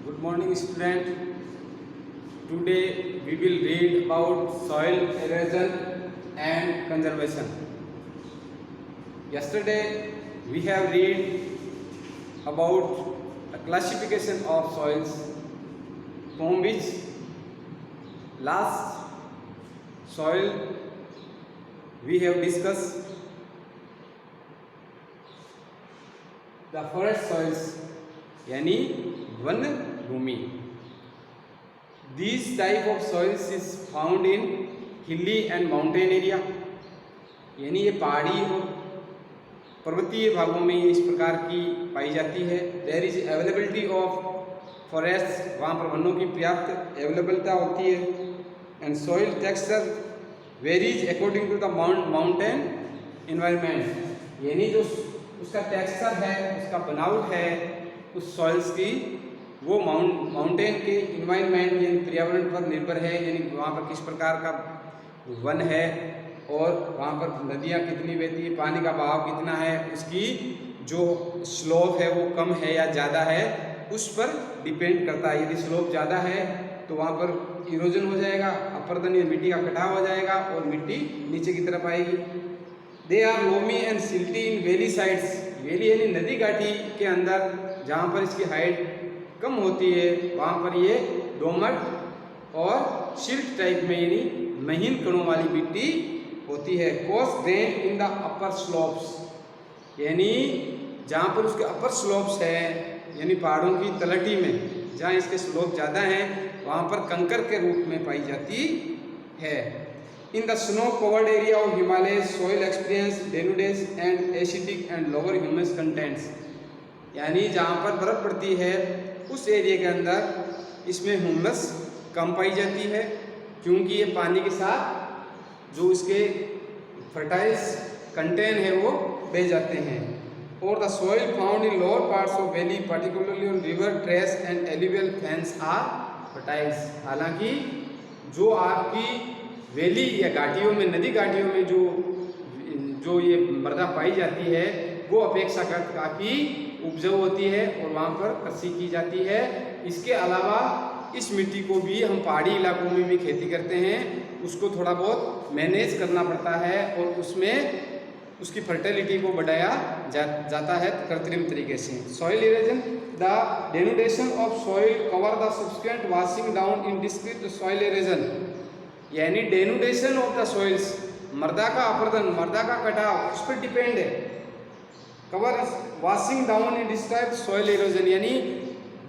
Good morning, student. Today we will read about soil erosion and conservation. Yesterday we have read about the classification of soils, from which last soil we have discussed the forest soils, यानी वन भूमि. These type of soils is found in hilly and mountain area, यानी ये पहाड़ी और पर्वतीय भागों में ये इस प्रकार की पाई जाती है. There is availability of forests, वहाँ पर वनों की पर्याप्त अवेलेबलता होती है. And soil texture varies according to the mountain environment, यानी जो उसका टेक्सचर है, उसका बनावट है उस सॉइल्स की, वो माउंटेन के इन्वायरमेंट यानी पर्यावरण पर निर्भर है. यानी वहाँ पर किस प्रकार का वन है और वहाँ पर नदियाँ कितनी बहती है, पानी का बहाव कितना है, उसकी जो स्लोप है वो कम है या ज़्यादा है, उस पर डिपेंड करता है. यदि स्लोप ज़्यादा है तो वहाँ पर इरोजन हो जाएगा, अपरदन या मिट्टी का कटाव हो जाएगा और मिट्टी नीचे की तरफ आएगी. They are loamy and silty in valley sides, valley यानी नदी घाटी के अंदर जहाँ पर इसकी हाइट कम होती है वहाँ पर ये दोमट और सिल्ट टाइप में यानी महीन कणों वाली मिट्टी होती है. Course drain in the upper slopes, यानी जहाँ पर उसके अपर स्लोप्स है यानी पहाड़ों की तलहटी में जहाँ इसके स्लोप ज़्यादा हैं वहाँ पर कंकर के रूप में पाई जाती है. In the snow-covered area of Himalayas, soil experience denudation and acidic and lower humus contents, यानी जहाँ पर बर्फ़ पड़ती है उस एरिया के अंदर इसमें ह्यूमस कम पाई जाती है, क्योंकि ये पानी के साथ जो इसके फर्टाइल्स कंटेन है वो बह जाते हैं. और the soil found in lower parts of valley particularly on river terraces and alluvial fans are fertiles. हालांकि जो आपकी वैली या घाटियों में, नदी घाटियों में जो ये मृदा पाई जाती है वो अपेक्षाकृत काफ़ी उपजाऊ होती है और वहाँ पर कृषि की जाती है. इसके अलावा इस मिट्टी को भी हम पहाड़ी इलाकों में भी खेती करते हैं, उसको थोड़ा बहुत मैनेज करना पड़ता है और उसमें उसकी फर्टिलिटी को बढ़ाया जाता है कृत्रिम तरीके से. Soil erosion, the denudation of soil cover the subsequent washing down in discrete soil erosion, यानी डेनुडेशन ऑफ द सॉइल्स, मृदा का अपरदन, मृदा का कटाव उस पर डिपेंड है. Cover washing down in described soil erosion, यानी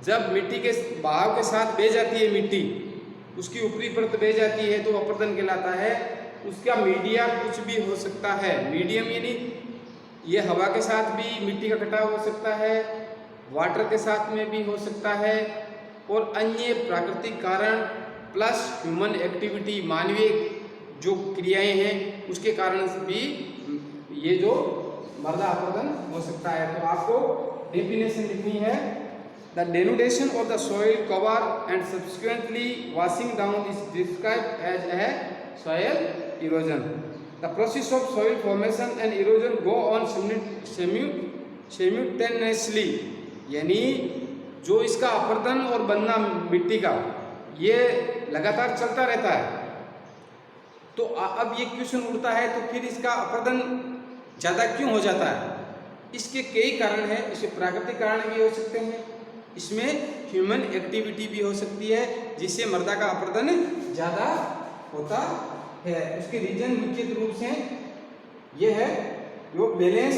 जब मिट्टी के बहाव के साथ बह जाती है मिट्टी, उसकी ऊपरी परत बह जाती है तो अपरदन कहलाता है. उसका मीडिया कुछ भी हो सकता है. मीडियम यानी ये हवा के साथ भी मिट्टी का कटाव हो सकता है, वाटर के साथ में भी हो सकता है और अन्य प्राकृतिक कारण प्लस ह्यूमन एक्टिविटी, मानवीय जो क्रियाएं हैं उसके कारण भी ये जो मृदा अपरदन हो सकता है. तो आपको डेफिनेशन लिखनी है. The denudation of the soil cover and subsequently washing down is described as a soil erosion. The process of soil formation and erosion go on simultaneously, यानी जो इसका अपरदन और बनना मिट्टी का ये लगातार चलता रहता है. तो अब ये क्वेश्चन उठता है तो फिर इसका अपरदन ज़्यादा क्यों हो जाता है? इसके कई कारण हैं. इसके प्राकृतिक कारण भी हो सकते हैं, इसमें ह्यूमन एक्टिविटी भी हो सकती है जिससे मृदा का अपरदन ज़्यादा होता है. उसके रीजन मुख्य रूप से ये है जो बैलेंस,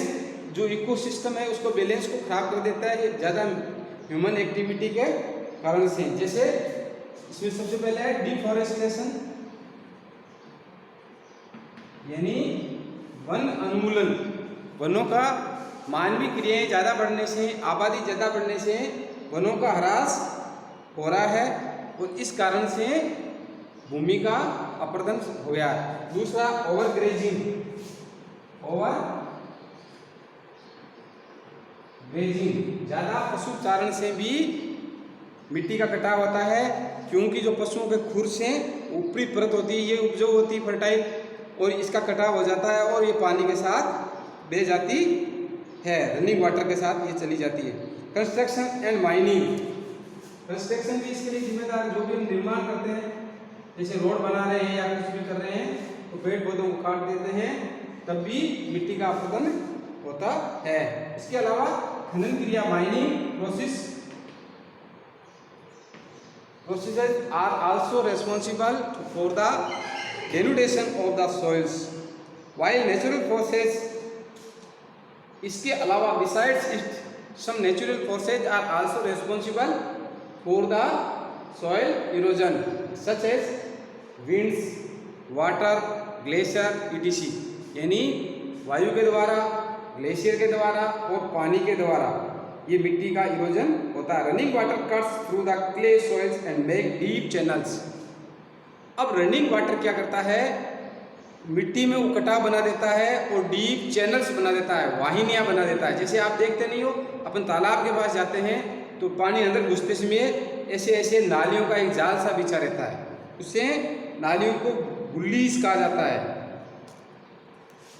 जो इकोसिस्टम है उसको बैलेंस को खराब कर देता है ये ज़्यादा ह्यूमन एक्टिविटी के कारण से. जैसे इसमें सबसे पहले है डिफॉरेस्टेशन, यानी वन उन्मूलन. वनों का मानवीय क्रियाएं ज़्यादा बढ़ने से, आबादी ज़्यादा बढ़ने से वनों का ह्रास हो रहा है और इस कारण से भूमि का अपरदन हो गया. दूसरा ओवरग्रेजिंग, ज़्यादा पशु चारण से भी मिट्टी का कटाव होता है, क्योंकि जो पशुओं के खुर से ऊपरी परत होती है ये उपजाऊ होती है, फर्टाइल, और इसका कटाव हो जाता है और ये पानी के साथ बह जाती है, रनिंग वाटर के साथ ये चली जाती है. कंस्ट्रक्शन एंड माइनिंग, कंस्ट्रक्शन भी इसके लिए जिम्मेदार, जो भी हम निर्माण करते हैं, जैसे रोड बना रहे हैं या कुछ भी कर रहे हैं, तो पेड़ पौधों को काट देते हैं, तब भी मिट्टी का अपरदन होता है। इसके अलावा खनन क्रिया, mining processes are also responsible for the denudation of the soils, while natural process, इसके अलावा besides it, some natural forces are also responsible for the soil erosion such as winds, water, glacier etc. यानी वायु के द्वारा, glacier के द्वारा और पानी के द्वारा ये मिट्टी का इरोजन होता है। Running water cuts through the clay soils and make deep channels. अब रनिंग वाटर क्या करता है, मिट्टी में वो कटाव बना देता है और डीप चैनल्स बना देता है, वाहिनियां बना देता है। जैसे आप देखते नहीं हो, अपन तालाब के पास जाते हैं तो पानी अंदर घुसते समय ऐसे ऐसे नालियों का एक जाल सा बिछा रहता है, उससे नालियों को गुल्लीज कहा जाता है।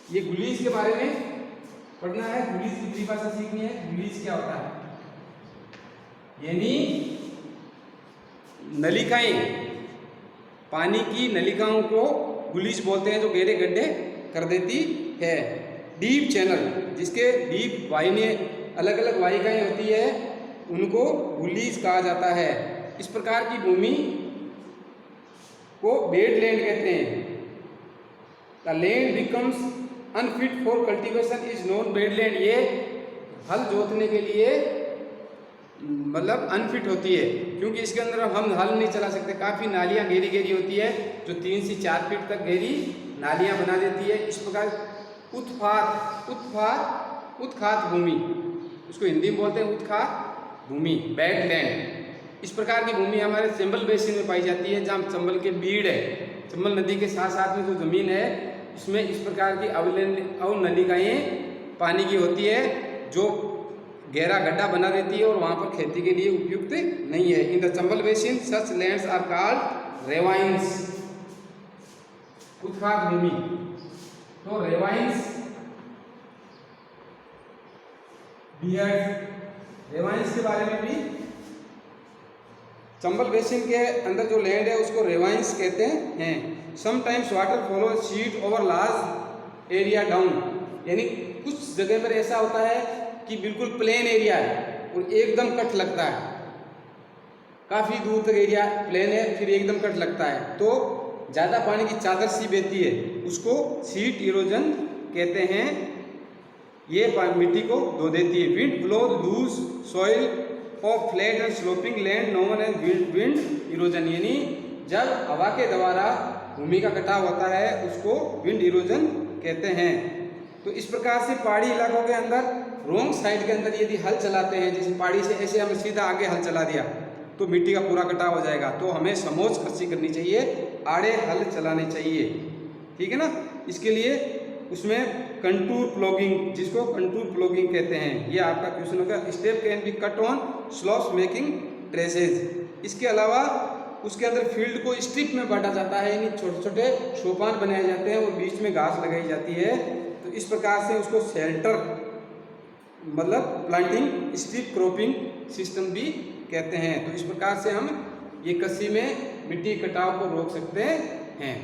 ये गुल्लीज के बारे में पढ़ना है, गुल्लीज की परिभाषा सीखनी है। गुल्लीज क्या होता है, यानी नलिकाएं, पानी की नलिकाओं को गुल्लीज बोलते हैं, जो गहरे गड्ढे कर देती है। डीप चैनल, जिसके डीप वाहिनियां, अलग अलग वाहिकाएं होती है, उनको गुल्लीज कहा जाता है। इस प्रकार की भूमि को बेडलैंड कहते हैं। The land becomes unfit for cultivation is non badland. ये हल जोतने के लिए मतलब अनफिट होती है, क्योंकि इसके अंदर हम हल नहीं चला सकते। काफ़ी नालियाँ गहरी गहरी होती है, जो 3 से 4 फीट तक गहरी नालियाँ बना देती है। इस प्रकार उत्खात भूमि, उसको हिंदी में बोलते हैं उत्खात भूमि, बेडलैंड। इस प्रकार की भूमि हमारे चंबल बेसिन में पाई जाती है, जहाँ चंबल के बीड़ है, चंबल नदी के साथ साथ में जो जमीन है, उसमें इस प्रकार की अवनलिकाएँ पानी की होती है, जो गहरा गड्ढा बना देती है और वहाँ पर खेती के लिए उपयुक्त नहीं है। In the Chambal basin such lands are called ravines, उत्खात भूमि। तो रेवाइंस, रेवाइंस के बारे में भी, चंबल बेसिन के अंदर जो लैंड है उसको रेवाइंस कहते हैं। Sometimes water follow sheet over large area down, यानी कुछ जगह पर ऐसा होता है कि बिल्कुल प्लेन एरिया है और एकदम कट लगता है, काफ़ी दूर तक एरिया प्लेन है, फिर एकदम कट लगता है, तो ज़्यादा पानी की चादर सी बहती है, उसको शीट इरोजन कहते हैं। ये मिट्टी को धो देती है। Wind blow loose soil of flat and sloping land known as wind erosion, यानी जब हवा के द्वारा भूमि का कटाव होता है उसको विंड इरोजन कहते हैं। तो इस प्रकार से पहाड़ी इलाकों के अंदर रोंग साइड के अंदर यदि हल चलाते हैं, जैसे पहाड़ी से ऐसे हमें सीधा आगे हल चला दिया तो मिट्टी का पूरा कटाव हो जाएगा, तो हमें समोच्च कृषि करनी चाहिए, आड़े हल चलाने चाहिए, ठीक है ना। इसके लिए उसमें कंटूर प्लॉगिंग, जिसको कंटूर प्लॉगिंग कहते हैं, ये आपका क्वेश्चन होगा। Step can be cut on slopes making traces. इसके अलावा उसके अंदर फील्ड को स्ट्रिप में बांटा जाता है, यानी छोटे छोटे सोपान बनाए जाते हैं और बीच में घास लगाई जाती है। तो इस प्रकार से उसको शेल्टर मतलब प्लांटिंग स्ट्रिप क्रॉपिंग सिस्टम भी कहते हैं। तो इस प्रकार से हम ये कृषि में मिट्टी कटाव को रोक सकते हैं।